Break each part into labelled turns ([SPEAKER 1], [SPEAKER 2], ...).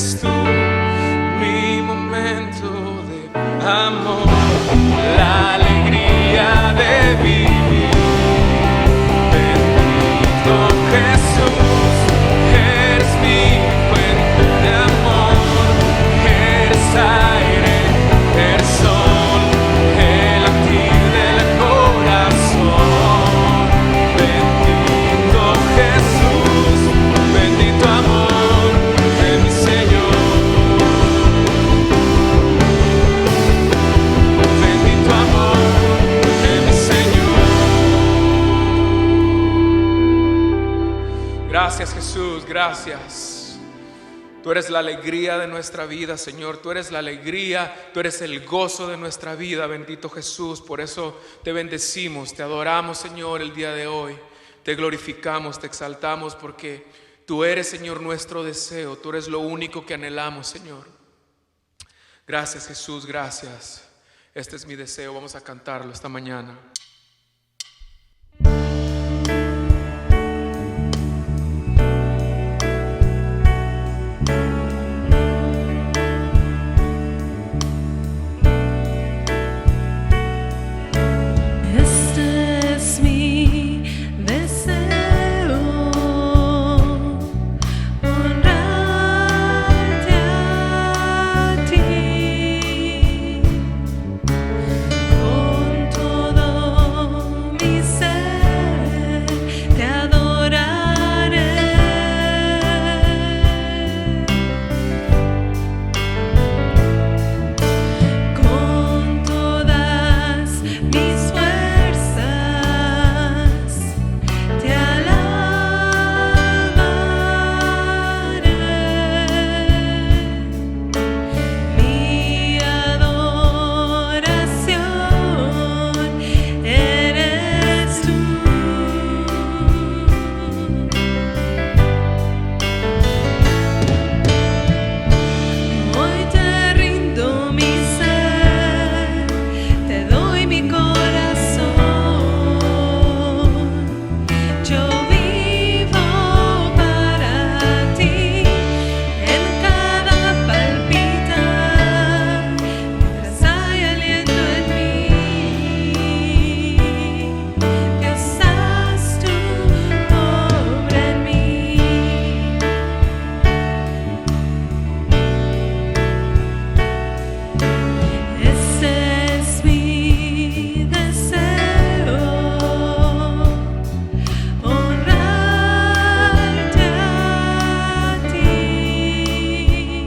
[SPEAKER 1] eres tú, mi momento de amor, la alegría de vivir. Bendito Jesús, eres mi fuente de amor, eres aire, eres sol, el latir del corazón. Bendito Jesús, bendito amor de mi Señor. Bendito amor de mi Señor.
[SPEAKER 2] Gracias, Jesús, gracias. Tú eres la alegría de nuestra vida, Señor. Tú eres la alegría, tú eres el gozo de nuestra vida, bendito Jesús. Por eso te bendecimos, te adoramos, Señor, el día de hoy. Te glorificamos, te exaltamos, porque tú eres, Señor, nuestro deseo. Tú eres lo único que anhelamos, Señor. Gracias, Jesús, gracias. Este es mi deseo. Vamos a cantarlo esta mañana.
[SPEAKER 3] Este es mi deseo, honrarte a ti, con todo mi ser te adoraré, con todas mis fuerzas te alabaré. Mi adoración eres tú. Hoy te rindo mi ser, te doy mi corazón. Yo vivo para ti en cada palpitar, mientras hay aliento en mí. Dios, haz tu obra en mí. Ese es mi deseo, honrarte a ti,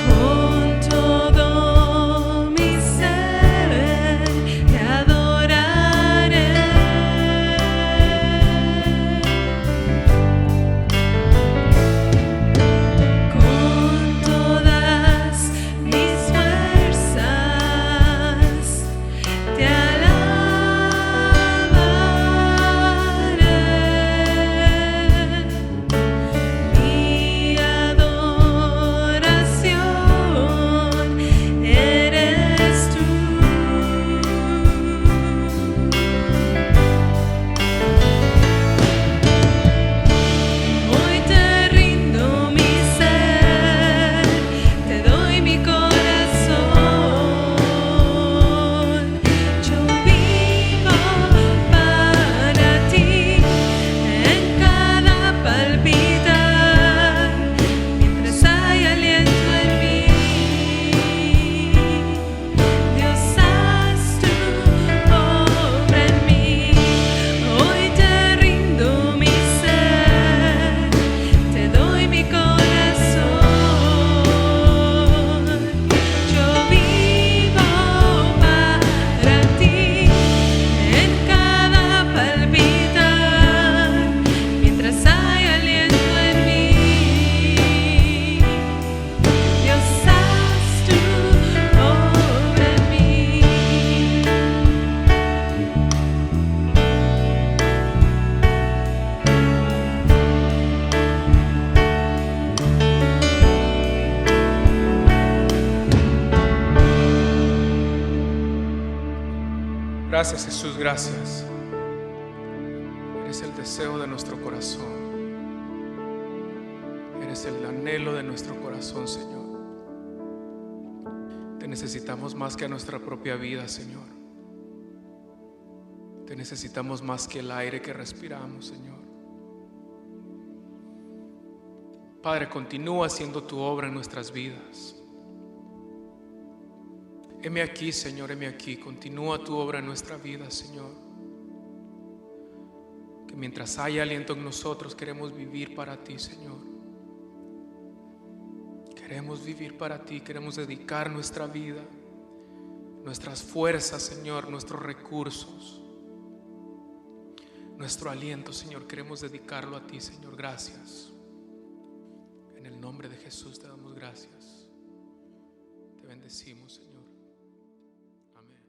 [SPEAKER 3] con todo mi ser te adoraré. Con todas mis fuerzas te alabaré. Mi adoración eres tú. Hoy te rindo mi ser, te doy mi corazón. Yo vivo para ti en cada palpitar, mientras hay aliento en mí. Dios, haz tu obra en mí. Hoy te rindo mi ser, te doy mi corazón. Yo vivo para ti en cada palpitar, mientras hay aliento en mí. Dios, haz tu obra en mí.
[SPEAKER 2] Gracias, Jesús, gracias. Eres el deseo de nuestro corazón. eres el anhelo de nuestro corazón, Señor. Te necesitamos más que a nuestra propia vida, Señor. Te necesitamos más que el aire que respiramos, Señor. Padre, continúa haciendo tu obra en nuestras vidas. Heme aquí, Señor, heme aquí. Continúa tu obra en nuestra vida, Señor. Que mientras haya aliento en nosotros, queremos vivir para ti, Señor. Queremos vivir para ti, queremos dedicar nuestra vida, nuestras fuerzas, Señor, nuestros recursos, nuestro aliento, Señor, queremos dedicarlo a ti, Señor. Gracias. En el nombre de Jesús te damos gracias. Te bendecimos, Señor. Amén.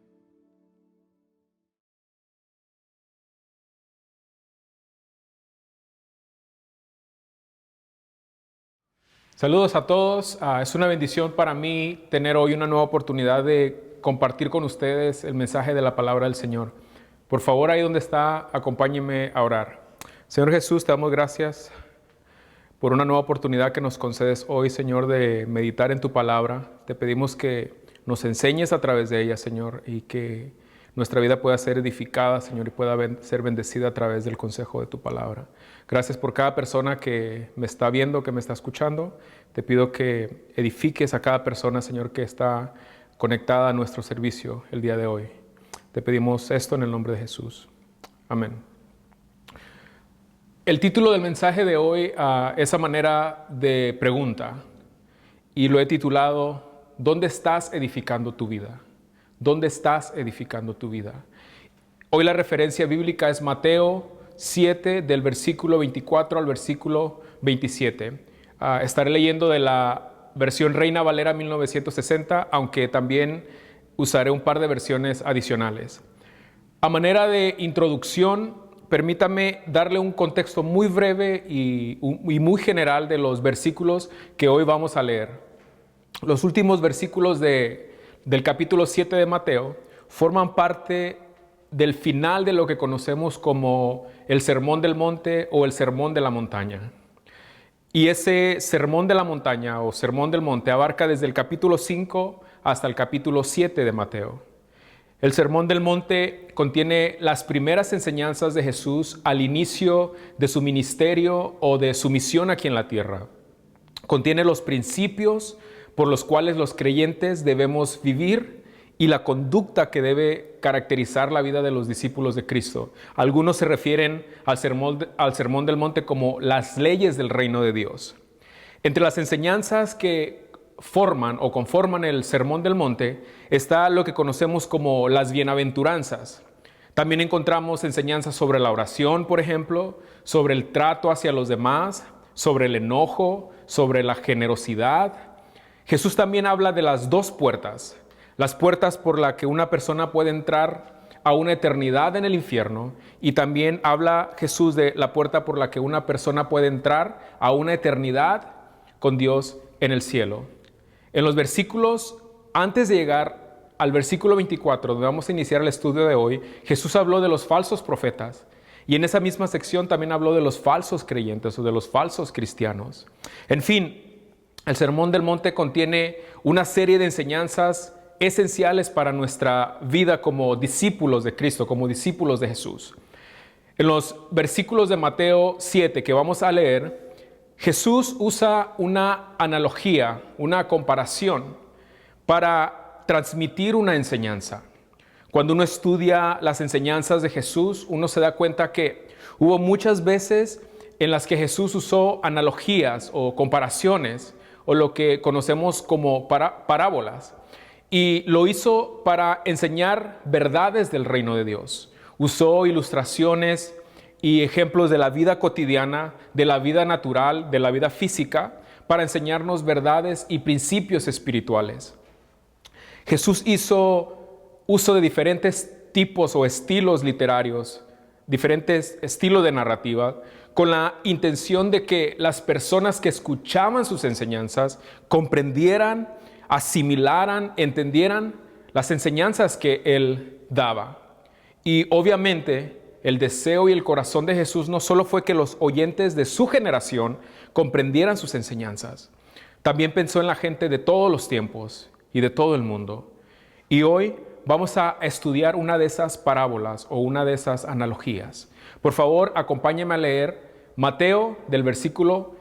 [SPEAKER 2] Saludos a todos. Es una bendición para mí tener hoy una nueva oportunidad de compartir con ustedes el mensaje de la palabra del Señor. Por favor, ahí donde está, acompáñenme a orar. Señor Jesús, te damos gracias por una nueva oportunidad que nos concedes hoy, Señor, de meditar en tu palabra. Te pedimos que nos enseñes a través de ella, Señor, y que nuestra vida pueda ser edificada, Señor, y pueda ser bendecida a través del consejo de tu palabra. Gracias por cada persona que me está viendo, que me está escuchando. Te pido que edifiques a cada persona, Señor, que está conectada a nuestro servicio el día de hoy. Te pedimos esto en el nombre de Jesús. Amén. El título del mensaje de hoy es a manera de pregunta y lo he titulado ¿Dónde estás edificando tu vida? ¿Dónde estás edificando tu vida? Hoy la referencia bíblica es Mateo 7 del versículo 24 al versículo 27. Estaré leyendo de la versión Reina Valera 1960, aunque también usaré un par de versiones adicionales. A manera de introducción, permítame darle un contexto muy breve y muy general de los versículos que hoy vamos a leer. Los últimos versículos del capítulo 7 de Mateo forman parte del final de lo que conocemos como el Sermón del Monte o el Sermón de la Montaña. Y ese Sermón de la Montaña o Sermón del Monte abarca desde el capítulo 5 hasta el capítulo 7 de Mateo. El Sermón del Monte contiene las primeras enseñanzas de Jesús al inicio de su ministerio o de su misión aquí en la tierra. Contiene los principios por los cuales los creyentes debemos vivir y la conducta que debe caracterizar la vida de los discípulos de Cristo. Algunos se refieren al Sermón del Monte como las leyes del reino de Dios. Entre las enseñanzas que forman o conforman el Sermón del Monte está lo que conocemos como las bienaventuranzas. También encontramos enseñanzas sobre la oración, por ejemplo, sobre el trato hacia los demás, sobre el enojo, sobre la generosidad. Jesús también habla de las dos puertas, las puertas por las que una persona puede entrar a una eternidad en el infierno, y también habla Jesús de la puerta por la que una persona puede entrar a una eternidad con Dios en el cielo. En los versículos, antes de llegar al versículo 24, donde vamos a iniciar el estudio de hoy, Jesús habló de los falsos profetas. Y en esa misma sección también habló de los falsos creyentes o de los falsos cristianos. En fin, el Sermón del Monte contiene una serie de enseñanzas esenciales para nuestra vida como discípulos de Cristo, como discípulos de Jesús. En los versículos de Mateo 7 que vamos a leer, Jesús usa una analogía, una comparación para transmitir una enseñanza. Cuando uno estudia las enseñanzas de Jesús, uno se da cuenta que hubo muchas veces en las que Jesús usó analogías o comparaciones o lo que conocemos como parábolas. Y lo hizo para enseñar verdades del reino de Dios. Usó ilustraciones y ejemplos de la vida cotidiana, de la vida natural, de la vida física, para enseñarnos verdades y principios espirituales. Jesús hizo uso de diferentes tipos o estilos literarios, diferentes estilos de narrativa, con la intención de que las personas que escuchaban sus enseñanzas comprendieran, asimilaran, entendieran las enseñanzas que él daba. Y obviamente el deseo y el corazón de Jesús no solo fue que los oyentes de su generación comprendieran sus enseñanzas, también pensó en la gente de todos los tiempos y de todo el mundo. Y hoy vamos a estudiar una de esas parábolas o una de esas analogías. Por favor, acompáñenme a leer Mateo del versículo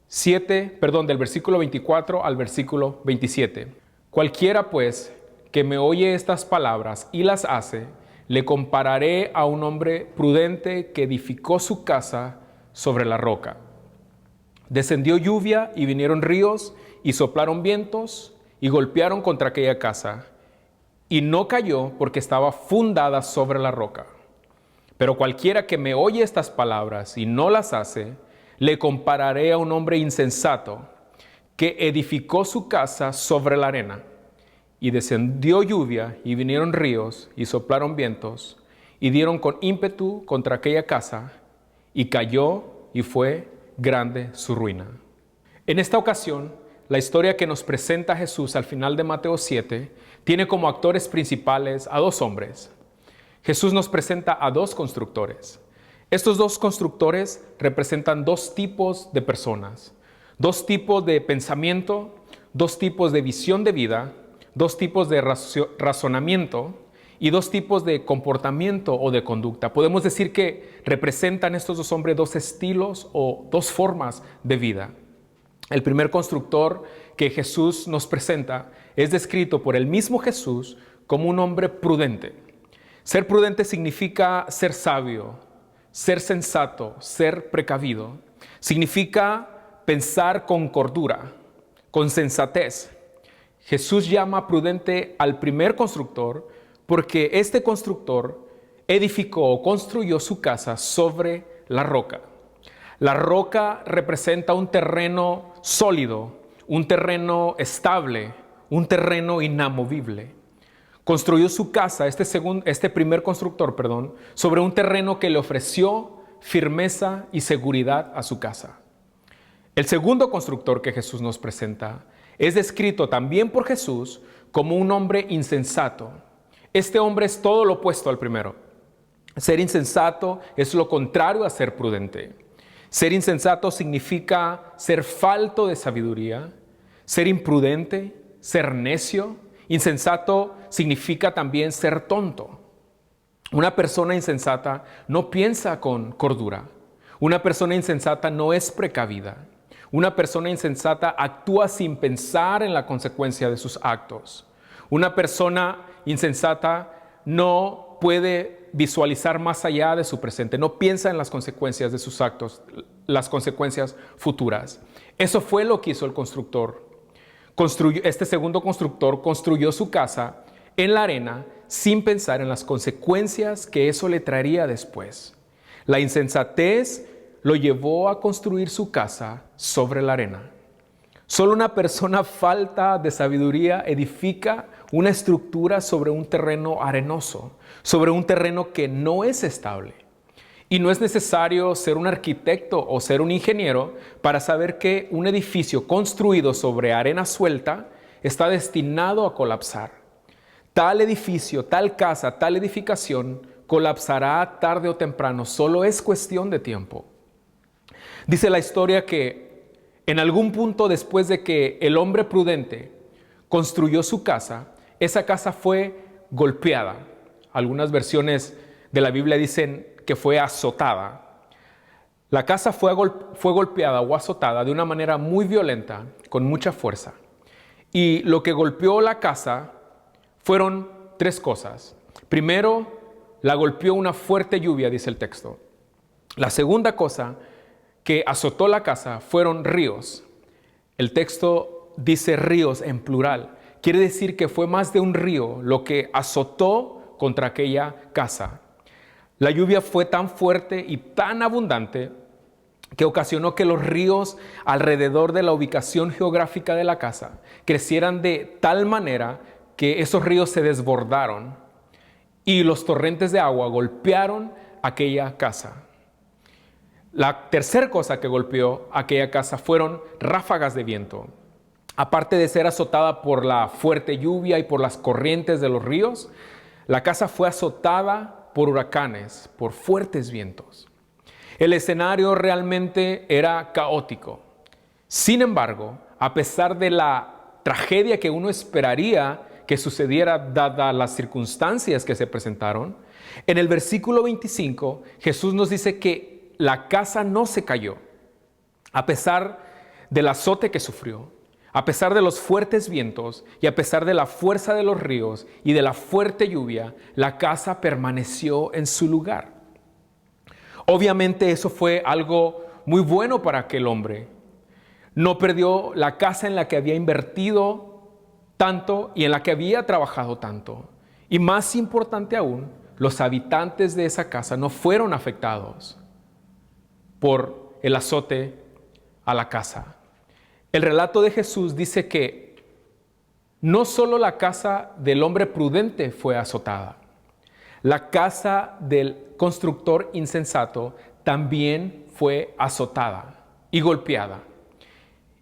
[SPEAKER 2] 24 al versículo 27. Cualquiera pues que me oye estas palabras y las hace, le compararé a un hombre prudente que edificó su casa sobre la roca. Descendió lluvia y vinieron ríos y soplaron vientos y golpearon contra aquella casa, y no cayó porque estaba fundada sobre la roca. Pero cualquiera que me oye estas palabras y no las hace, le compararé a un hombre insensato que edificó su casa sobre la arena. Y descendió lluvia y vinieron ríos y soplaron vientos y dieron con ímpetu contra aquella casa, y cayó y fue grande su ruina. En esta ocasión, la historia que nos presenta Jesús al final de Mateo 7 tiene como actores principales a dos hombres. Jesús nos presenta a dos constructores. Estos dos constructores representan dos tipos de personas, dos tipos de pensamiento, dos tipos de visión de vida, dos tipos de razonamiento y dos tipos de comportamiento o de conducta. Podemos decir que representan estos dos hombres dos estilos o dos formas de vida. El primer constructor que Jesús nos presenta es descrito por el mismo Jesús como un hombre prudente. Ser prudente significa ser sabio, ser sensato, ser precavido. Significa pensar con cordura, con sensatez. Jesús llama prudente al primer constructor porque este constructor edificó o construyó su casa sobre la roca. La roca representa un terreno sólido, un terreno estable, un terreno inamovible. Construyó su casa, este primer constructor, sobre un terreno que le ofreció firmeza y seguridad a su casa. El segundo constructor que Jesús nos presenta es descrito también por Jesús como un hombre insensato. Este hombre es todo lo opuesto al primero. Ser insensato es lo contrario a ser prudente. Ser insensato significa ser falto de sabiduría, ser imprudente, ser necio. Insensato significa también ser tonto. Una persona insensata no piensa con cordura. Una persona insensata no es precavida. Una persona insensata actúa sin pensar en la consecuencia de sus actos. Una persona insensata no puede visualizar más allá de su presente, no piensa en las consecuencias de sus actos, las consecuencias futuras. Eso fue lo que hizo el constructor. Este segundo constructor construyó su casa en la arena sin pensar en las consecuencias que eso le traería después. La insensatez lo llevó a construir su casa sobre la arena. Solo una persona falta de sabiduría edifica una estructura sobre un terreno arenoso, sobre un terreno que no es estable. Y no es necesario ser un arquitecto o ser un ingeniero para saber que un edificio construido sobre arena suelta está destinado a colapsar. Tal edificio, tal casa, tal edificación colapsará tarde o temprano, solo es cuestión de tiempo. Dice la historia que en algún punto después de que el hombre prudente construyó su casa, esa casa fue golpeada. Algunas versiones de la Biblia dicen que fue azotada. La casa fue golpeada o azotada de una manera muy violenta, con mucha fuerza. Y lo que golpeó la casa fueron tres cosas. Primero, la golpeó una fuerte lluvia, dice el texto. La segunda cosa que azotó la casa fueron ríos. El texto dice ríos en plural. Quiere decir que fue más de un río lo que azotó contra aquella casa. La lluvia fue tan fuerte y tan abundante que ocasionó que los ríos alrededor de la ubicación geográfica de la casa crecieran de tal manera que esos ríos se desbordaron y los torrentes de agua golpearon aquella casa. La tercera cosa que golpeó aquella casa fueron ráfagas de viento. Aparte de ser azotada por la fuerte lluvia y por las corrientes de los ríos, la casa fue azotada por huracanes, por fuertes vientos. El escenario realmente era caótico. Sin embargo, a pesar de la tragedia que uno esperaría que sucediera dadas las circunstancias que se presentaron, en el versículo 25 Jesús nos dice que la casa no se cayó, a pesar del azote que sufrió, a pesar de los fuertes vientos y a pesar de la fuerza de los ríos y de la fuerte lluvia, la casa permaneció en su lugar. Obviamente eso fue algo muy bueno para aquel hombre. No perdió la casa en la que había invertido tanto y en la que había trabajado tanto. Y más importante aún, los habitantes de esa casa no fueron afectados por el azote a la casa. El relato de Jesús dice que no solo la casa del hombre prudente fue azotada, la casa del constructor insensato también fue azotada y golpeada.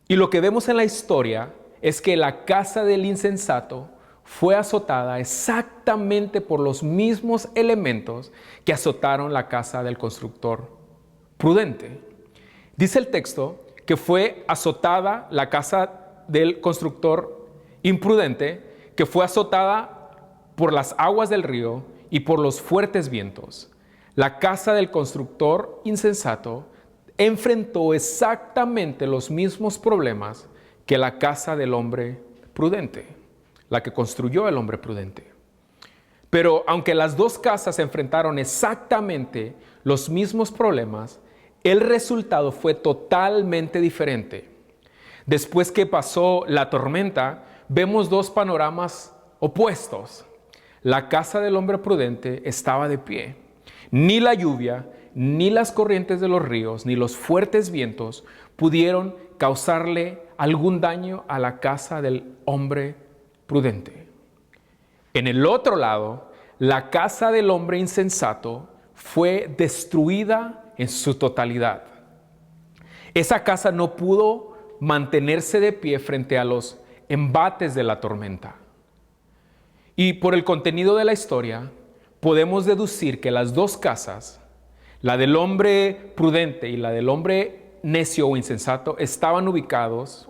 [SPEAKER 2] Y lo que vemos en la historia es que la casa del insensato fue azotada exactamente por los mismos elementos que azotaron la casa del constructor prudente. Dice el texto que fue azotada la casa del constructor imprudente, que fue azotada por las aguas del río y por los fuertes vientos. La casa del constructor insensato enfrentó exactamente los mismos problemas que la casa del hombre prudente, la que construyó el hombre prudente. Pero aunque las dos casas enfrentaron exactamente los mismos problemas, el resultado fue totalmente diferente. Después que pasó la tormenta, vemos dos panoramas opuestos. La casa del hombre prudente estaba de pie. Ni la lluvia, ni las corrientes de los ríos, ni los fuertes vientos pudieron causarle algún daño a la casa del hombre prudente. En el otro lado, la casa del hombre insensato fue destruida en su totalidad. Esa casa no pudo mantenerse de pie frente a los embates de la tormenta. Y por el contenido de la historia, podemos deducir que las dos casas, la del hombre prudente y la del hombre necio o insensato, estaban ubicadas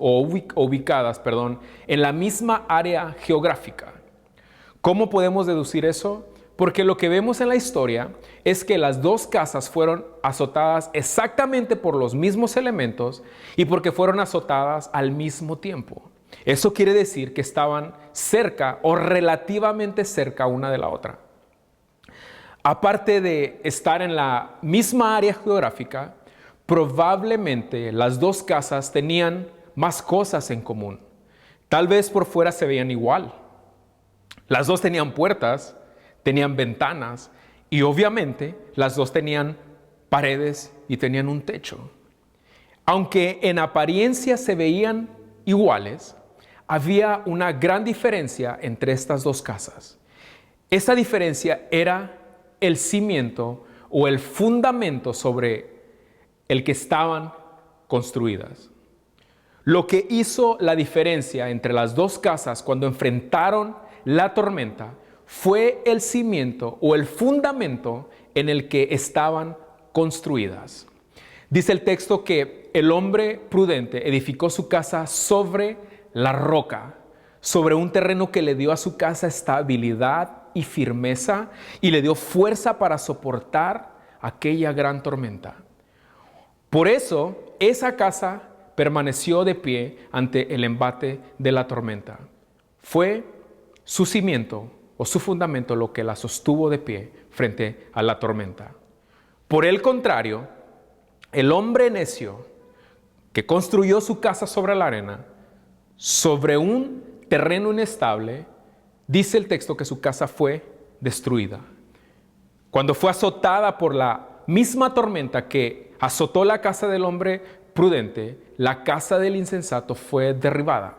[SPEAKER 2] en la misma área geográfica. ¿Cómo podemos deducir eso? Porque lo que vemos en la historia es que las dos casas fueron azotadas exactamente por los mismos elementos y porque fueron azotadas al mismo tiempo. Eso quiere decir que estaban cerca o relativamente cerca una de la otra. Aparte de estar en la misma área geográfica, probablemente las dos casas tenían más cosas en común. Tal vez por fuera se veían igual. Las dos tenían puertas, tenían ventanas y obviamente las dos tenían paredes y tenían un techo. Aunque en apariencia se veían iguales, había una gran diferencia entre estas dos casas. Esa diferencia era el cimiento o el fundamento sobre el que estaban construidas. Lo que hizo la diferencia entre las dos casas cuando enfrentaron la tormenta fue el cimiento o el fundamento en el que estaban construidas. Dice el texto que el hombre prudente edificó su casa sobre la roca, sobre un terreno que le dio a su casa estabilidad y firmeza y le dio fuerza para soportar aquella gran tormenta. Por eso, esa casa permaneció de pie ante el embate de la tormenta. Fue su cimiento o su fundamento lo que la sostuvo de pie frente a la tormenta. Por el contrario, el hombre necio que construyó su casa sobre la arena, sobre un terreno inestable, dice el texto que su casa fue destruida. Cuando fue azotada por la misma tormenta que azotó la casa del hombre prudente, la casa del insensato fue derribada.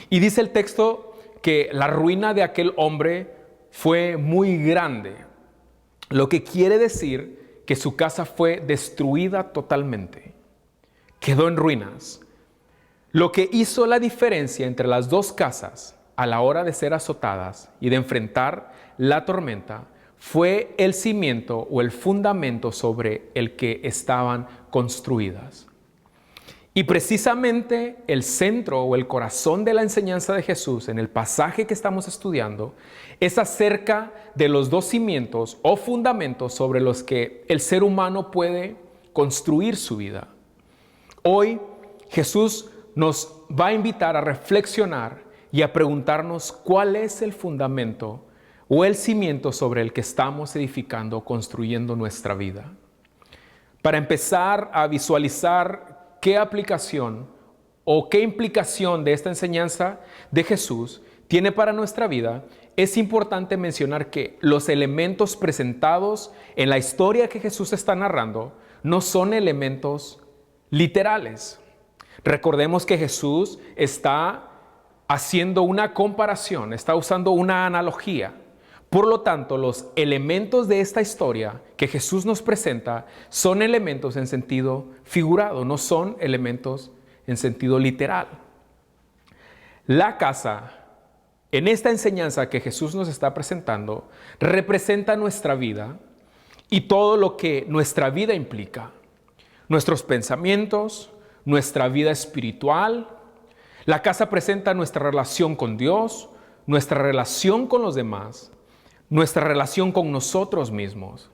[SPEAKER 2] Y dice el texto que la ruina de aquel hombre fue muy grande, lo que quiere decir que su casa fue destruida totalmente. Quedó en ruinas. Lo que hizo la diferencia entre las dos casas a la hora de ser azotadas y de enfrentar la tormenta fue el cimiento o el fundamento sobre el que estaban construidas. Y precisamente el centro o el corazón de la enseñanza de Jesús en el pasaje que estamos estudiando es acerca de los dos cimientos o fundamentos sobre los que el ser humano puede construir su vida. Hoy Jesús nos va a invitar a reflexionar y a preguntarnos cuál es el fundamento o el cimiento sobre el que estamos edificando, construyendo nuestra vida. Para empezar a visualizar qué aplicación o qué implicación de esta enseñanza de Jesús tiene para nuestra vida, es importante mencionar que los elementos presentados en la historia que Jesús está narrando no son elementos literales. Recordemos que Jesús está haciendo una comparación, está usando una analogía. Por lo tanto, los elementos de esta historia que Jesús nos presenta son elementos en sentido figurado, no son elementos en sentido literal. La casa, en esta enseñanza que Jesús nos está presentando, representa nuestra vida y todo lo que nuestra vida implica. Nuestros pensamientos, nuestra vida espiritual. La casa presenta nuestra relación con Dios, nuestra relación con los demás, nuestra relación con nosotros mismos.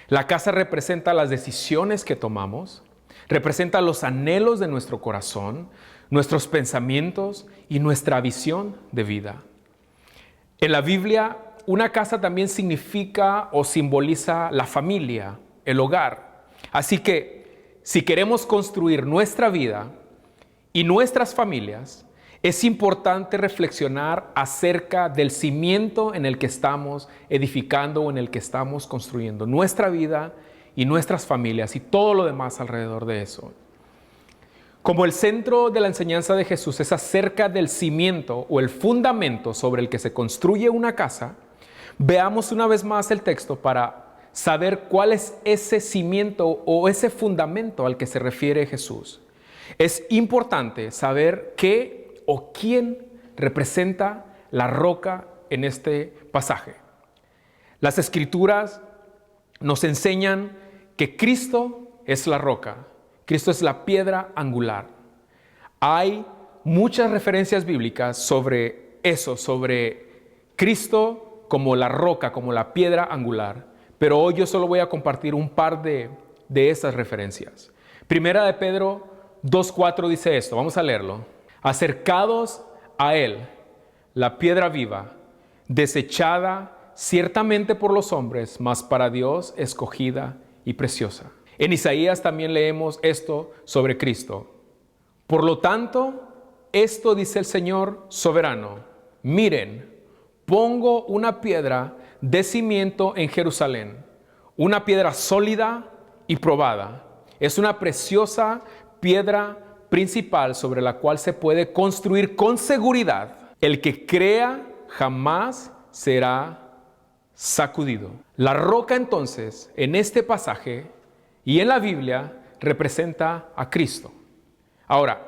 [SPEAKER 2] La casa representa las decisiones que tomamos, representa los anhelos de nuestro corazón, nuestros pensamientos y nuestra visión de vida. En la Biblia, una casa también significa o simboliza la familia, el hogar. Así que, si queremos construir nuestra vida y nuestras familias, es importante reflexionar acerca del cimiento en el que estamos edificando o en el que estamos construyendo nuestra vida y nuestras familias y todo lo demás alrededor de eso. Como el centro de la enseñanza de Jesús es acerca del cimiento o el fundamento sobre el que se construye una casa, veamos una vez más el texto para saber cuál es ese cimiento o ese fundamento al que se refiere Jesús. Es importante saber qué o quién representa la roca en este pasaje. Las Escrituras nos enseñan que Cristo es la roca, Cristo es la piedra angular. Hay muchas referencias bíblicas sobre eso, sobre Cristo como la roca, como la piedra angular, pero hoy yo solo voy a compartir un par de esas referencias. Primera de Pedro 2:4 dice esto, vamos a leerlo. Acercados a Él, la piedra viva, desechada ciertamente por los hombres, mas para Dios escogida y preciosa. En Isaías también leemos esto sobre Cristo. Por lo tanto, esto dice el Señor soberano. Miren, pongo una piedra de cimiento en Jerusalén, una piedra sólida y probada. Es una preciosa piedra principal sobre la cual se puede construir con seguridad. El que crea jamás será sacudido. La roca entonces en este pasaje y en la Biblia representa a Cristo. Ahora,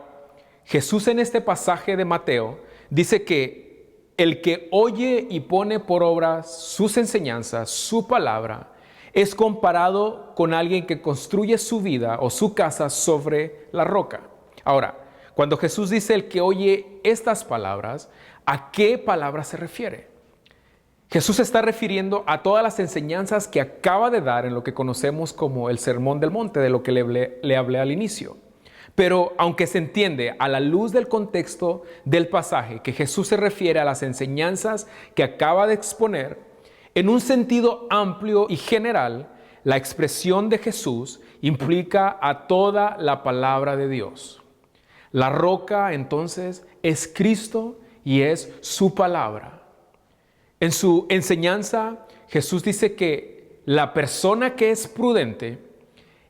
[SPEAKER 2] Jesús en este pasaje de Mateo dice que el que oye y pone por obra sus enseñanzas, su palabra, es comparado con alguien que construye su vida o su casa sobre la roca. Ahora, cuando Jesús dice el que oye estas palabras, ¿a qué palabras se refiere? Jesús se está refiriendo a todas las enseñanzas que acaba de dar en lo que conocemos como el Sermón del Monte, de lo que le hablé al inicio. Pero aunque se entiende a la luz del contexto del pasaje que Jesús se refiere a las enseñanzas que acaba de exponer, en un sentido amplio y general, la expresión de Jesús implica a toda la palabra de Dios. La roca entonces es Cristo y es su palabra. En su enseñanza, Jesús dice que la persona que es prudente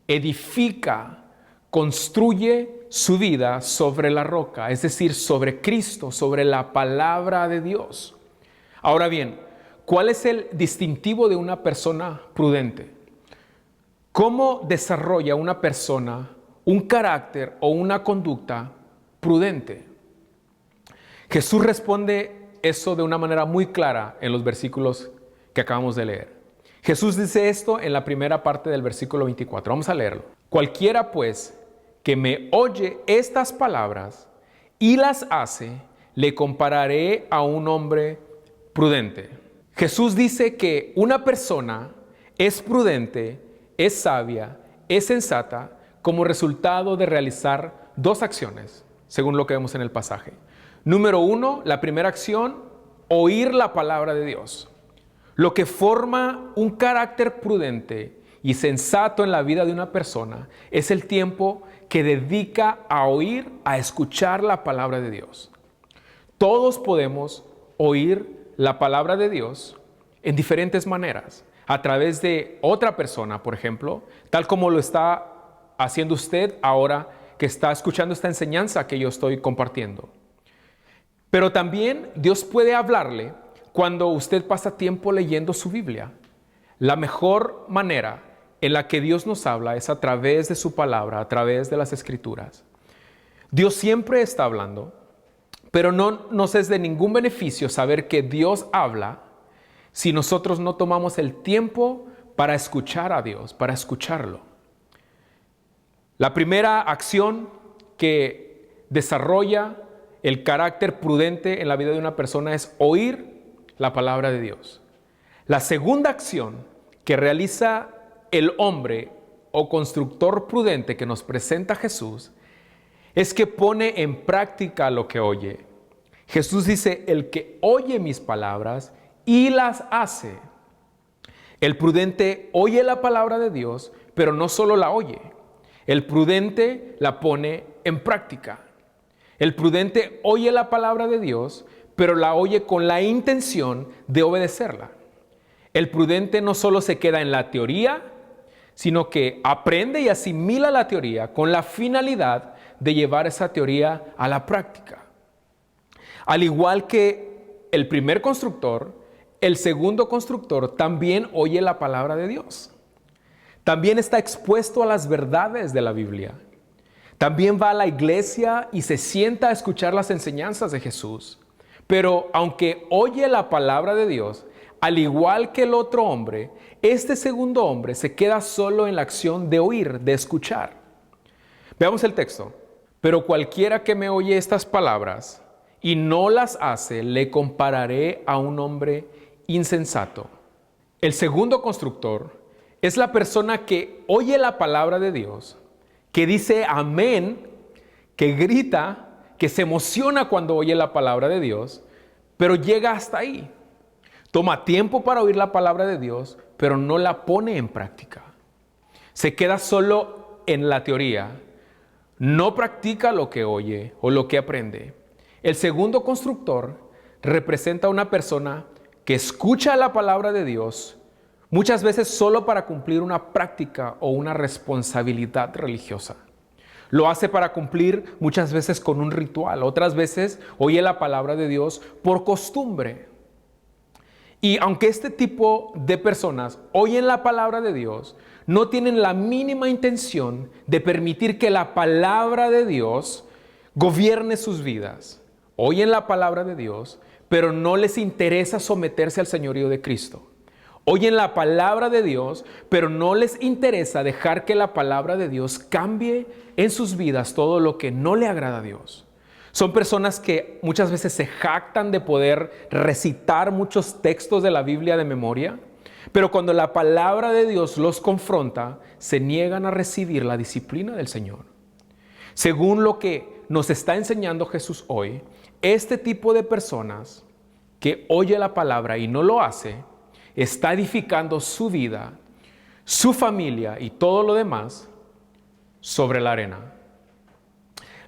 [SPEAKER 2] edifica, construye su vida sobre la roca, es decir, sobre Cristo, sobre la palabra de Dios. Ahora bien, ¿cuál es el distintivo de una persona prudente? ¿Cómo desarrolla una persona un carácter o una conducta prudente? Jesús responde eso de una manera muy clara en los versículos que acabamos de leer. Jesús dice esto en la primera parte del versículo 24. Vamos a leerlo. Cualquiera pues que me oye estas palabras y las hace, le compararé a un hombre prudente. Jesús dice que una persona es prudente, es sabia, es sensata como resultado de realizar dos acciones, según lo que vemos en el pasaje. Número 1, la primera acción, oír la palabra de Dios. Lo que forma un carácter prudente y sensato en la vida de una persona es el tiempo que dedica a oír, a escuchar la palabra de Dios. Todos podemos oír la palabra de Dios en diferentes maneras, a través de otra persona, por ejemplo, tal como lo está haciendo usted ahora que está escuchando esta enseñanza que yo estoy compartiendo. Pero también Dios puede hablarle cuando usted pasa tiempo leyendo su Biblia. La mejor manera en la que Dios nos habla es a través de su palabra, a través de las Escrituras. Dios siempre está hablando, pero no nos es de ningún beneficio saber que Dios habla si nosotros no tomamos el tiempo para escuchar a Dios, para escucharlo. La primera acción que desarrolla el carácter prudente en la vida de una persona es oír la palabra de Dios. La segunda acción que realiza el hombre o constructor prudente que nos presenta Jesús es que pone en práctica lo que oye. Jesús dice, el que oye mis palabras y las hace. El prudente oye la palabra de Dios, pero no solo la oye. El prudente la pone en práctica. El prudente oye la palabra de Dios, pero la oye con la intención de obedecerla. El prudente no solo se queda en la teoría, sino que aprende y asimila la teoría con la finalidad de llevar esa teoría a la práctica. Al igual que el primer constructor, el segundo constructor también oye la palabra de Dios. También está expuesto a las verdades de la Biblia. También va a la iglesia y se sienta a escuchar las enseñanzas de Jesús. Pero aunque oye la palabra de Dios, al igual que el otro hombre, este segundo hombre se queda solo en la acción de oír, de escuchar. Veamos el texto. Pero cualquiera que me oye estas palabras y no las hace, le compararé a un hombre insensato. El segundo constructor es la persona que oye la palabra de Dios, que dice amén, que grita, que se emociona cuando oye la palabra de Dios, pero llega hasta ahí. Toma tiempo para oír la palabra de Dios, pero no la pone en práctica. Se queda solo en la teoría. No practica lo que oye o lo que aprende. El segundo constructor representa a una persona que escucha la palabra de Dios, muchas veces solo para cumplir una práctica o una responsabilidad religiosa. Lo hace para cumplir muchas veces con un ritual, otras veces oye la palabra de Dios por costumbre. Y aunque este tipo de personas oyen la palabra de Dios, no tienen la mínima intención de permitir que la palabra de Dios gobierne sus vidas. Oyen la palabra de Dios, pero no les interesa someterse al señorío de Cristo. Oyen la palabra de Dios, pero no les interesa dejar que la palabra de Dios cambie en sus vidas todo lo que no le agrada a Dios. Son personas que muchas veces se jactan de poder recitar muchos textos de la Biblia de memoria, pero cuando la palabra de Dios los confronta, se niegan a recibir la disciplina del Señor. Según lo que nos está enseñando Jesús hoy, este tipo de personas que oye la palabra y no lo hace, está edificando su vida, su familia y todo lo demás sobre la arena.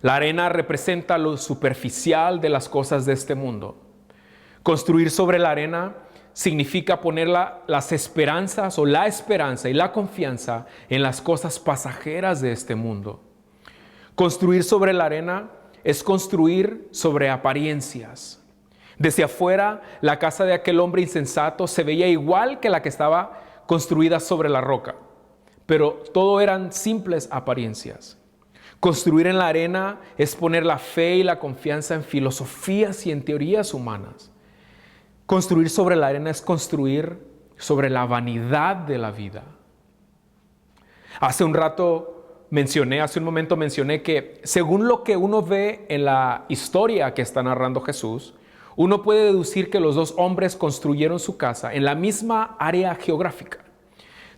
[SPEAKER 2] La arena representa lo superficial de las cosas de este mundo. Construir sobre la arena significa poner las esperanzas o la esperanza y la confianza en las cosas pasajeras de este mundo. Construir sobre la arena es construir sobre apariencias. Desde afuera, la casa de aquel hombre insensato se veía igual que la que estaba construida sobre la roca, pero todo eran simples apariencias. Construir en la arena es poner la fe y la confianza en filosofías y en teorías humanas. Construir sobre la arena es construir sobre la vanidad de la vida. Hace un momento mencioné que según lo que uno ve en la historia que está narrando Jesús, uno puede deducir que los dos hombres construyeron su casa en la misma área geográfica.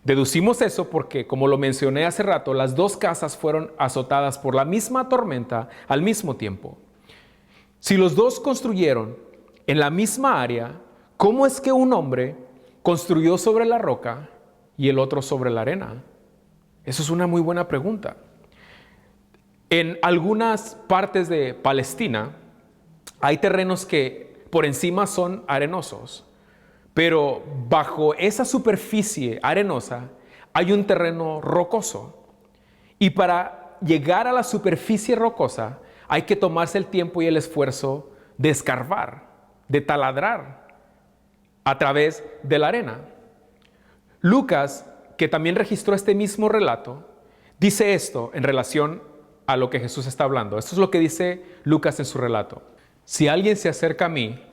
[SPEAKER 2] Deducimos eso porque, como lo mencioné hace rato, las dos casas fueron azotadas por la misma tormenta al mismo tiempo. Si los dos construyeron en la misma área, ¿cómo es que un hombre construyó sobre la roca y el otro sobre la arena? Eso es una muy buena pregunta. En algunas partes de Palestina hay terrenos que por encima son arenosos, pero bajo esa superficie arenosa hay un terreno rocoso. Y para llegar a la superficie rocosa hay que tomarse el tiempo y el esfuerzo de escarbar, de taladrar a través de la arena. Lucas, que también registró este mismo relato, dice esto en relación a lo que Jesús está hablando. Esto es lo que dice Lucas en su relato. Si alguien se acerca a mí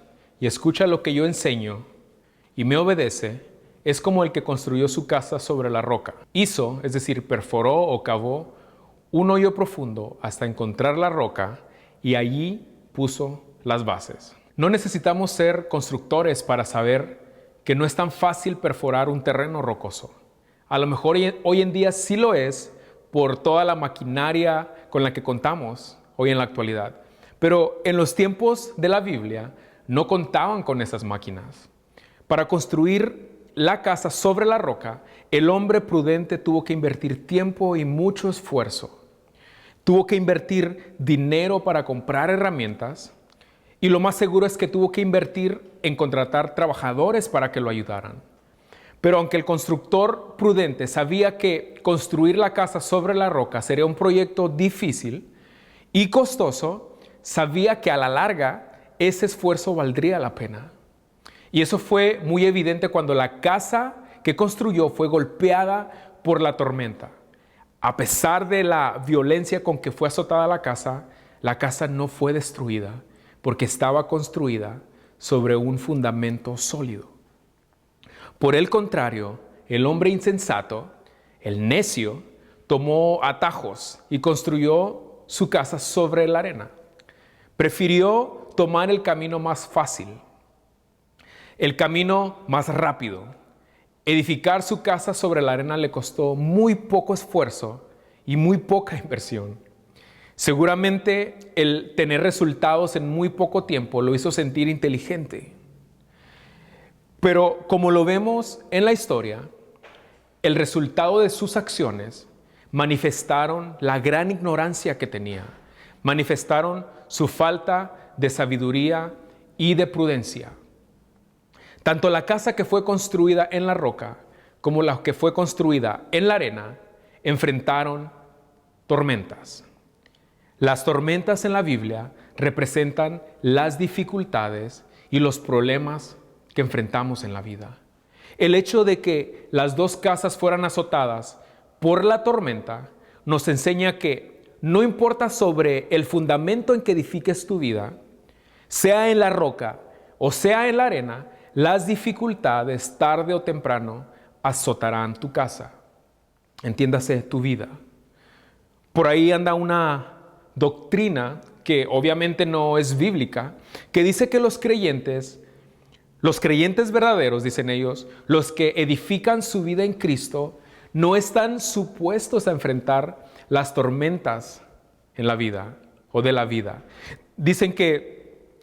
[SPEAKER 2] y escucha lo que yo enseño y me obedece, es como el que construyó su casa sobre la roca. Hizo, es decir, perforó o cavó un hoyo profundo hasta encontrar la roca y allí puso las bases. No necesitamos ser constructores para saber que no es tan fácil perforar un terreno rocoso. A lo mejor hoy en día sí lo es por toda la maquinaria con la que contamos hoy en la actualidad. Pero en los tiempos de la Biblia no contaban con esas máquinas. Para construir la casa sobre la roca, el hombre prudente tuvo que invertir tiempo y mucho esfuerzo. Tuvo que invertir dinero para comprar herramientas y lo más seguro es que tuvo que invertir en contratar trabajadores para que lo ayudaran. Pero aunque el constructor prudente sabía que construir la casa sobre la roca sería un proyecto difícil y costoso, sabía que a la larga ese esfuerzo valdría la pena. Y eso fue muy evidente cuando la casa que construyó fue golpeada por la tormenta. A pesar de la violencia con que fue azotada la casa no fue destruida porque estaba construida sobre un fundamento sólido. Por el contrario, el hombre insensato, el necio, tomó atajos y construyó su casa sobre la arena. Prefirió tomar el camino más fácil, el camino más rápido. Edificar su casa sobre la arena le costó muy poco esfuerzo y muy poca inversión. Seguramente el tener resultados en muy poco tiempo lo hizo sentir inteligente. Pero como lo vemos en la historia, el resultado de sus acciones manifestaron la gran ignorancia que tenía, manifestaron su falta de sabiduría y de prudencia. Tanto la casa que fue construida en la roca como la que fue construida en la arena enfrentaron tormentas. Las tormentas en la Biblia representan las dificultades y los problemas que enfrentamos en la vida. El hecho de que las dos casas fueran azotadas por la tormenta nos enseña que no importa sobre el fundamento en que edifiques tu vida, sea en la roca o sea en la arena, las dificultades tarde o temprano azotarán tu casa. Entiéndase, tu vida. Por ahí anda una doctrina que obviamente no es bíblica, que dice que los creyentes verdaderos, dicen ellos, los que edifican su vida en Cristo, no están supuestos a enfrentar las tormentas en la vida o de la vida. Dicen que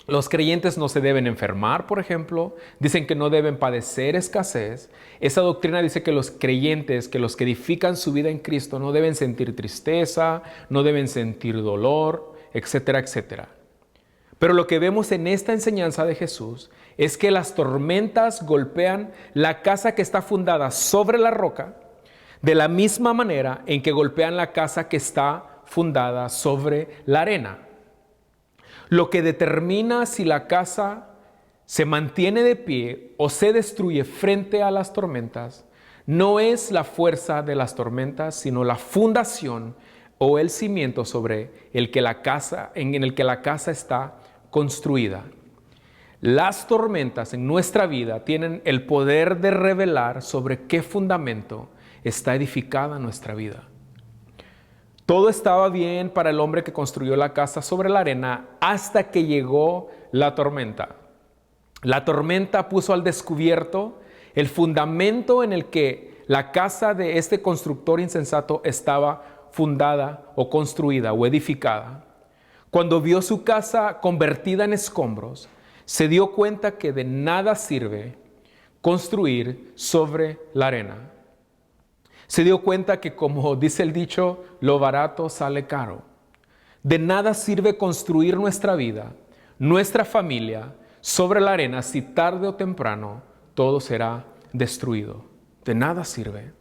[SPEAKER 2] los creyentes no se deben enfermar, por ejemplo. Dicen que no deben padecer escasez. Esa doctrina dice que los creyentes, que los que edifican su vida en Cristo, no deben sentir tristeza, no deben sentir dolor, etcétera, etcétera. Pero lo que vemos en esta enseñanza de Jesús es que las tormentas golpean la casa que está fundada sobre la roca de la misma manera en que golpean la casa que está fundada sobre la arena. Lo que determina si la casa se mantiene de pie o se destruye frente a las tormentas no es la fuerza de las tormentas, sino la fundación o el cimiento sobre en el que la casa está construida. Las tormentas en nuestra vida tienen el poder de revelar sobre qué fundamento está edificada nuestra vida. Todo estaba bien para el hombre que construyó la casa sobre la arena hasta que llegó la tormenta. La tormenta puso al descubierto el fundamento en el que la casa de este constructor insensato estaba fundada o construida o edificada. Cuando vio su casa convertida en escombros, se dio cuenta que de nada sirve construir sobre la arena. Se dio cuenta que, como dice el dicho, lo barato sale caro. De nada sirve construir nuestra vida, nuestra familia, sobre la arena si tarde o temprano todo será destruido. De nada sirve.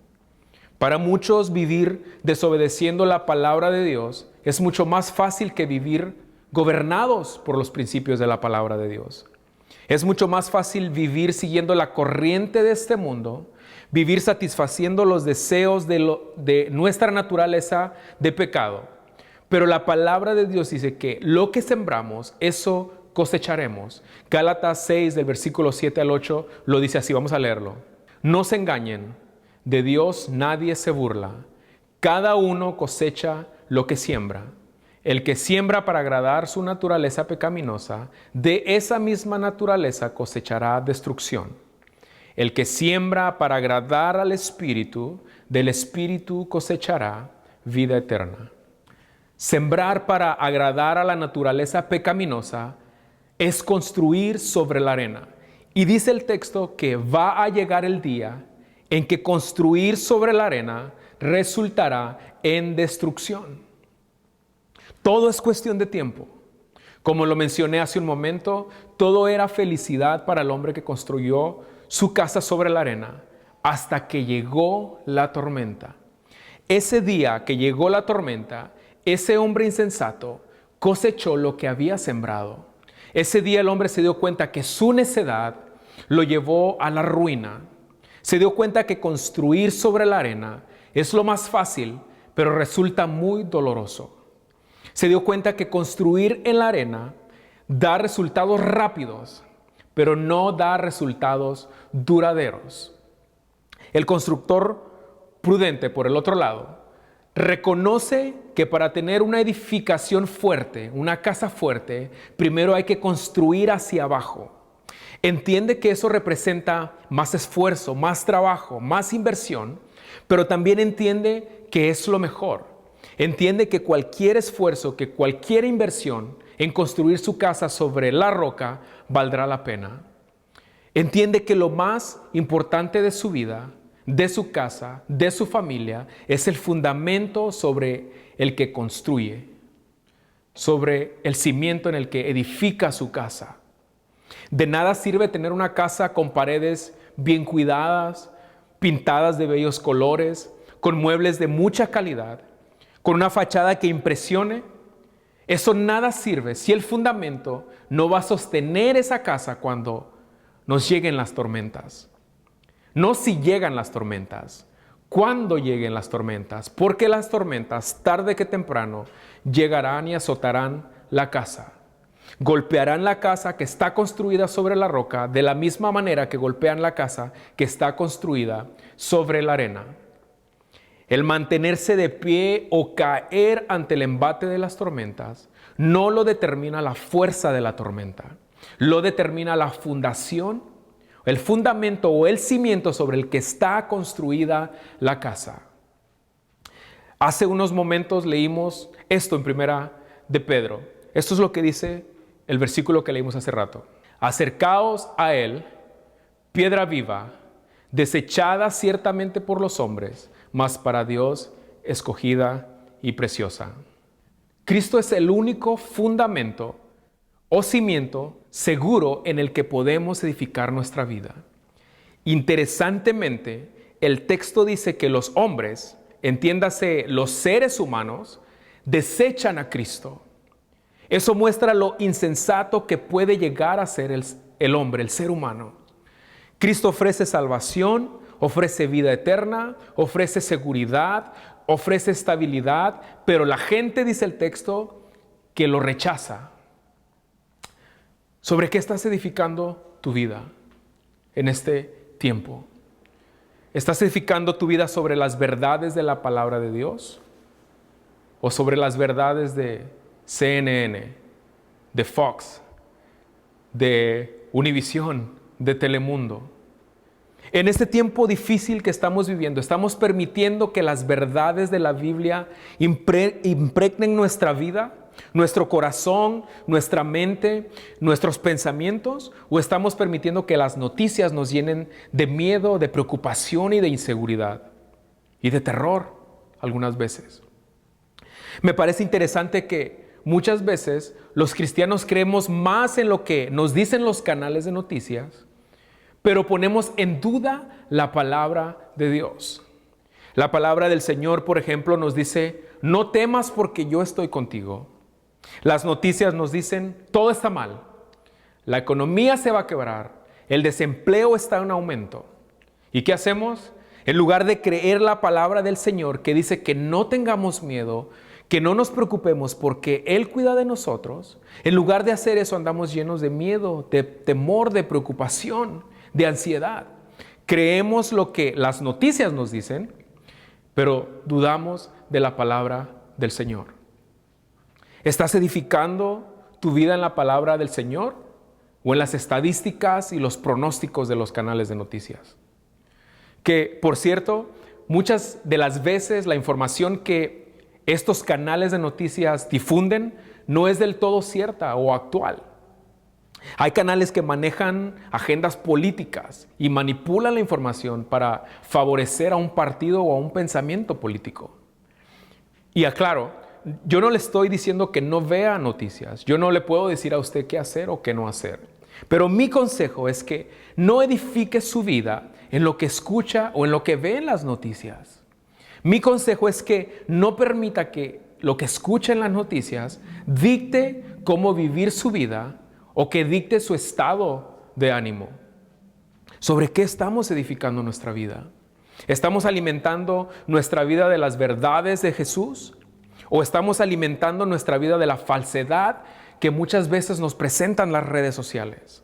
[SPEAKER 2] Para muchos, vivir desobedeciendo la palabra de Dios es mucho más fácil que vivir gobernados por los principios de la palabra de Dios. Es mucho más fácil vivir siguiendo la corriente de este mundo, vivir satisfaciendo los deseos de nuestra naturaleza de pecado. Pero la palabra de Dios dice que lo que sembramos, eso cosecharemos. Gálatas 6, del versículo 7 al 8, lo dice así, vamos a leerlo. No se engañen, de Dios nadie se burla. Cada uno cosecha lo que siembra. El que siembra para agradar su naturaleza pecaminosa, de esa misma naturaleza cosechará destrucción. El que siembra para agradar al Espíritu, del Espíritu cosechará vida eterna. Sembrar para agradar a la naturaleza pecaminosa es construir sobre la arena. Y dice el texto que va a llegar el día en que construir sobre la arena resultará en destrucción. Todo es cuestión de tiempo. Como lo mencioné hace un momento, todo era felicidad para el hombre que construyó su casa sobre la arena hasta que llegó la tormenta. Ese día que llegó la tormenta, ese hombre insensato cosechó lo que había sembrado. Ese día el hombre se dio cuenta que su necedad lo llevó a la ruina. Se dio cuenta que construir sobre la arena es lo más fácil, pero resulta muy doloroso. Se dio cuenta que construir en la arena da resultados rápidos, pero no da resultados duraderos. El constructor prudente, por el otro lado, reconoce que para tener una edificación fuerte, una casa fuerte, primero hay que construir hacia abajo. Entiende que eso representa más esfuerzo, más trabajo, más inversión, pero también entiende que es lo mejor. Entiende que cualquier esfuerzo, que cualquier inversión en construir su casa sobre la roca valdrá la pena. Entiende que lo más importante de su vida, de su casa, de su familia, es el fundamento sobre el que construye, sobre el cimiento en el que edifica su casa. De nada sirve tener una casa con paredes bien cuidadas, pintadas de bellos colores, con muebles de mucha calidad, con una fachada que impresione. Eso nada sirve si el fundamento no va a sostener esa casa cuando nos lleguen las tormentas. No si llegan las tormentas, cuando lleguen las tormentas, porque las tormentas, tarde que temprano, llegarán y azotarán la casa. Golpearán la casa que está construida sobre la roca de la misma manera que golpean la casa que está construida sobre la arena. El mantenerse de pie o caer ante el embate de las tormentas no lo determina la fuerza de la tormenta, lo determina la fundación, el fundamento o el cimiento sobre el que está construida la casa. Hace unos momentos leímos esto en Primera de Pedro. Esto es lo que dice el versículo que leímos hace rato. Acercaos a él, piedra viva, desechada ciertamente por los hombres, mas para Dios escogida y preciosa. Cristo es el único fundamento o cimiento seguro en el que podemos edificar nuestra vida. Interesantemente, el texto dice que los hombres, entiéndase los seres humanos, desechan a Cristo. Eso muestra lo insensato que puede llegar a ser el hombre, el ser humano. Cristo ofrece salvación, ofrece vida eterna, ofrece seguridad, ofrece estabilidad, pero la gente, dice el texto, que lo rechaza. ¿Sobre qué estás edificando tu vida en este tiempo? ¿Estás edificando tu vida sobre las verdades de la palabra de Dios? ¿O sobre las verdades de CNN, de Fox, de Univisión, de Telemundo? En este tiempo difícil que estamos viviendo, estamos permitiendo que las verdades de la Biblia impregnen nuestra vida, nuestro corazón, nuestra mente, nuestros pensamientos, o estamos permitiendo que las noticias nos llenen de miedo, de preocupación y de inseguridad y de terror algunas veces. Me parece interesante que muchas veces los cristianos creemos más en lo que nos dicen los canales de noticias, pero ponemos en duda la palabra de Dios. La palabra del Señor, por ejemplo, nos dice: no temas porque yo estoy contigo. Las noticias nos dicen: todo está mal, la economía se va a quebrar, el desempleo está en aumento. ¿Y qué hacemos? En lugar de creer la palabra del Señor que dice que no tengamos miedo, que no nos preocupemos porque Él cuida de nosotros, en lugar de hacer eso andamos llenos de miedo, de temor, de preocupación, de ansiedad. Creemos lo que las noticias nos dicen, pero dudamos de la palabra del Señor. ¿Estás edificando tu vida en la palabra del Señor o en las estadísticas y los pronósticos de los canales de noticias? Que, por cierto, muchas de las veces la información que estos canales de noticias difunden no es del todo cierta o actual. Hay canales que manejan agendas políticas y manipulan la información para favorecer a un partido o a un pensamiento político. Y aclaro, yo no le estoy diciendo que no vea noticias. Yo no le puedo decir a usted qué hacer o qué no hacer. Pero mi consejo es que no edifique su vida en lo que escucha o en lo que ve en las noticias. Mi consejo es que no permita que lo que escucha en las noticias dicte cómo vivir su vida o que dicte su estado de ánimo. ¿Sobre qué estamos edificando nuestra vida? ¿Estamos alimentando nuestra vida de las verdades de Jesús? ¿O estamos alimentando nuestra vida de la falsedad que muchas veces nos presentan las redes sociales?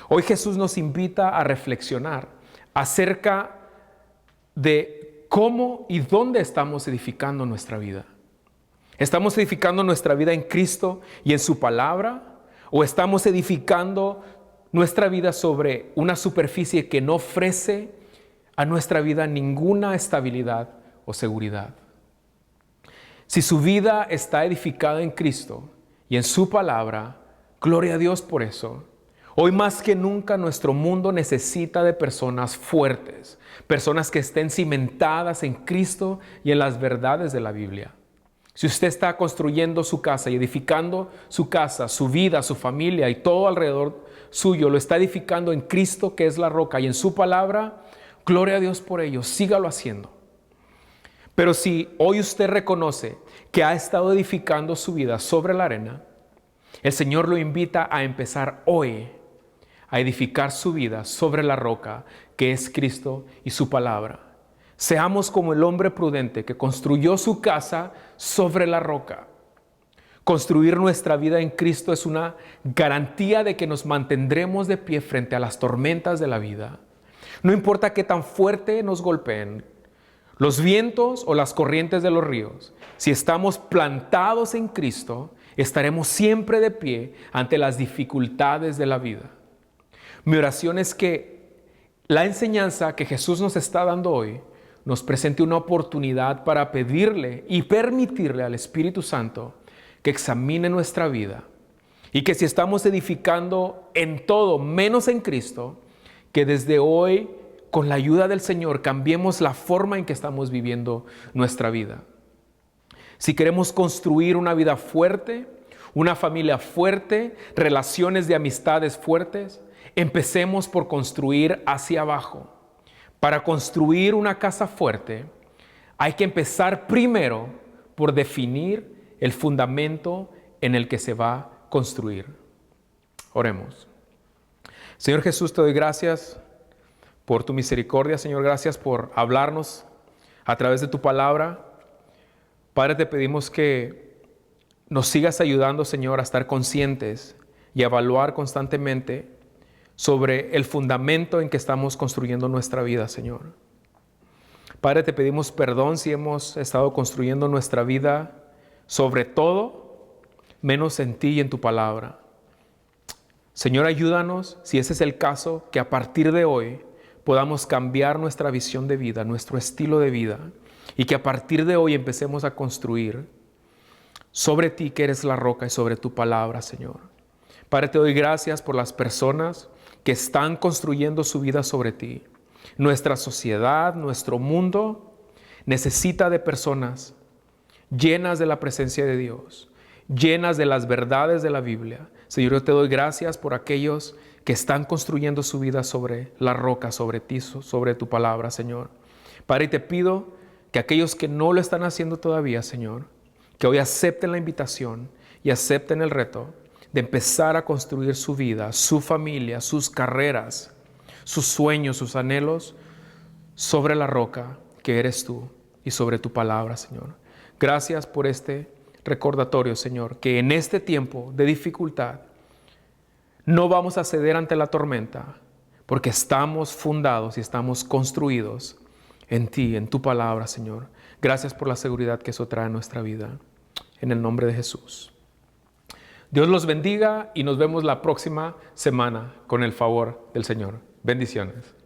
[SPEAKER 2] Hoy Jesús nos invita a reflexionar acerca de cómo y dónde estamos edificando nuestra vida. ¿Estamos edificando nuestra vida en Cristo y en su palabra? ¿O estamos edificando nuestra vida sobre una superficie que no ofrece a nuestra vida ninguna estabilidad o seguridad? Si su vida está edificada en Cristo y en su palabra, gloria a Dios por eso. Hoy más que nunca nuestro mundo necesita de personas fuertes, personas que estén cimentadas en Cristo y en las verdades de la Biblia. Si usted está construyendo su casa y edificando su casa, su vida, su familia y todo alrededor suyo, lo está edificando en Cristo, que es la roca, y en su palabra, gloria a Dios por ello, sígalo haciendo. Pero si hoy usted reconoce que ha estado edificando su vida sobre la arena, el Señor lo invita a empezar hoy a edificar su vida sobre la roca, que es Cristo y su palabra. Seamos como el hombre prudente que construyó su casa sobre la roca. Construir nuestra vida en Cristo es una garantía de que nos mantendremos de pie frente a las tormentas de la vida. No importa qué tan fuerte nos golpeen los vientos o las corrientes de los ríos, si estamos plantados en Cristo, estaremos siempre de pie ante las dificultades de la vida. Mi oración es que la enseñanza que Jesús nos está dando hoy nos presente una oportunidad para pedirle y permitirle al Espíritu Santo que examine nuestra vida y que si estamos edificando en todo menos en Cristo, que desde hoy, con la ayuda del Señor, cambiemos la forma en que estamos viviendo nuestra vida. Si queremos construir una vida fuerte, una familia fuerte, relaciones de amistades fuertes, empecemos por construir hacia abajo. Para construir una casa fuerte, hay que empezar primero por definir el fundamento en el que se va a construir. Oremos. Señor Jesús, te doy gracias por tu misericordia, Señor, gracias por hablarnos a través de tu palabra. Padre, te pedimos que nos sigas ayudando, Señor, a estar conscientes y evaluar constantemente sobre el fundamento en que estamos construyendo nuestra vida, Señor. Padre, te pedimos perdón si hemos estado construyendo nuestra vida sobre todo, menos en ti y en tu palabra. Señor, ayúdanos, si ese es el caso, que a partir de hoy podamos cambiar nuestra visión de vida, nuestro estilo de vida, y que a partir de hoy empecemos a construir sobre ti, que eres la roca, y sobre tu palabra, Señor. Padre, te doy gracias por las personas que están construyendo su vida sobre ti. Nuestra sociedad, nuestro mundo necesita de personas llenas de la presencia de Dios, llenas de las verdades de la Biblia. Señor, yo te doy gracias por aquellos que están construyendo su vida sobre la roca, sobre ti, sobre tu palabra, Señor. Padre, y te pido que aquellos que no lo están haciendo todavía, Señor, que hoy acepten la invitación y acepten el reto de empezar a construir su vida, su familia, sus carreras, sus sueños, sus anhelos sobre la roca que eres tú y sobre tu palabra, Señor. Gracias por este recordatorio, Señor, que en este tiempo de dificultad no vamos a ceder ante la tormenta, porque estamos fundados y estamos construidos en ti, en tu palabra, Señor. Gracias por la seguridad que eso trae a nuestra vida. En el nombre de Jesús. Dios los bendiga y nos vemos la próxima semana con el favor del Señor. Bendiciones.